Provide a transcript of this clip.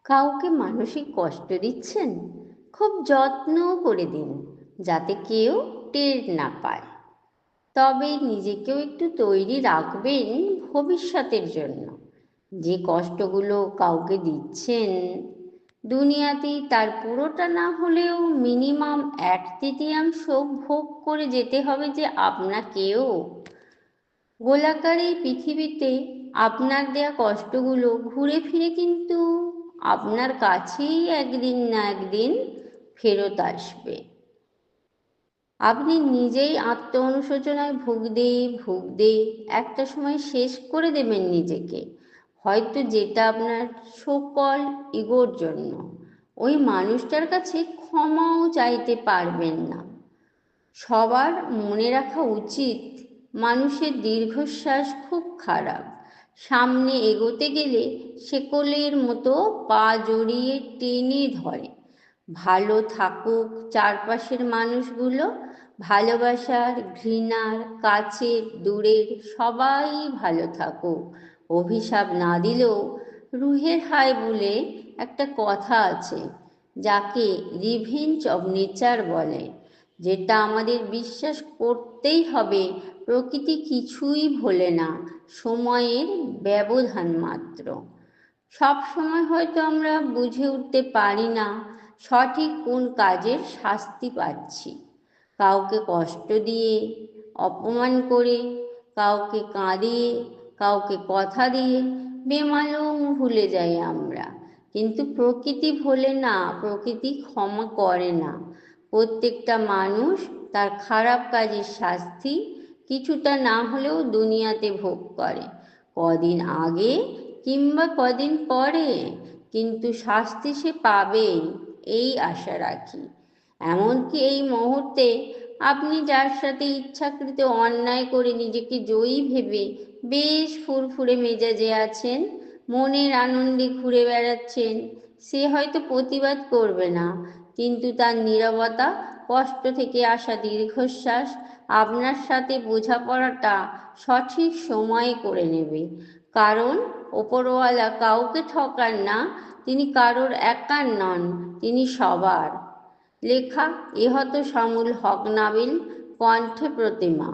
কাউকে মানসিক কষ্ট দিচ্ছেন, খুব যত্ন করে দিন যাতে কেউ টের না পায়। তবে নিজেকেও একটু তৈরি রাখবেন ভবিষ্যতের জন্য। যে কষ্টগুলো কাউকে দিচ্ছেন, দুনিয়াতেই তার পুরোটা না হলেও মিনিমাম 1/3 ভোগ করে যেতে হবে যে আপনাকেও। গোলাকার এই পৃথিবীতে আপনার দেয়া কষ্টগুলো ঘুরে ফিরে কিন্তু আপনার কাছেই একদিন না একদিন ফেরত আসবে। আপনি নিজেই আত্ম অনুশোচনায় ভুগতে ভুগতে একটা সময় শেষ করে দেবেন নিজেকে, হয়তো যেটা আপনার সকল ইগোর জন্য। ওই মানুষটার কাছে ক্ষমাও চাইতে পারবেন না। সবার মনে রাখা উচিত, মানুষের দীর্ঘশ্বাস খুব খারাপ। সামনে এগোতে গেলে শেকলের মতো পা জড়িয়ে টেনে ধরে। ভালো থাকুক চারপাশের মানুষগুলো, ভালোবাসার, ঘৃণার, কাছের, দূরের সবাই ভালো থাকুক। অভিশাপ না দিলেও রুহের হায় বলে একটা কথা আছে, যাকে রিভেঞ্জ অব নেচার বলে, যেটা আমাদের বিশ্বাস করতেই হবে। প্রকৃতি কিছুই ভোলে না, সময়ের ব্যবধান মাত্র। সব সময় হয়তো আমরা বুঝে উঠতে পারি না সঠিক কোন কাজের শাস্তি পাচ্ছি। কাউকে কষ্ট দিয়ে, অপমান করে, কাউকে কাঁদিয়ে, কাউকে কথা দিয়ে বেমালুম ভুলে যাই আমরা। কিন্তু প্রকৃতি ভোলে না, প্রকৃতি ক্ষমা করে না। প্রত্যেকটা মানুষ তার খারাপ কাজের শাস্তি কিছুটা না হলেও দুনিয়াতে ভোগ করে, কদিন আগে কিংবা কদিন পরে, কিন্তু শাস্তি সে পাবেই, এই আশা রাখি। এমনকি এই মুহূর্তে আপনি যার সাথে ইচ্ছাকৃত অন্যায় করে নিজেকে জয়ী ভেবে বেশ ফুরফুরে মেজাজে আছেন, মনের আনন্দে ঘুরে বেড়াচ্ছেন, সে হয়তো প্রতিবাদ করবে না, কিন্তু তার নীরবতা, কষ্ট থেকে আসা দীর্ঘশ্বাস আপনার সাথে বোঝাপড়াটা সঠিক সময়ে করে নেবে। কারণ ওপরওয়ালা কাউকে ঠকান না, তিনি কারোর একার নন, তিনি সবার। লেখা ইহত শামুল হক নাবিল, কণ্ঠে প্রতিমা।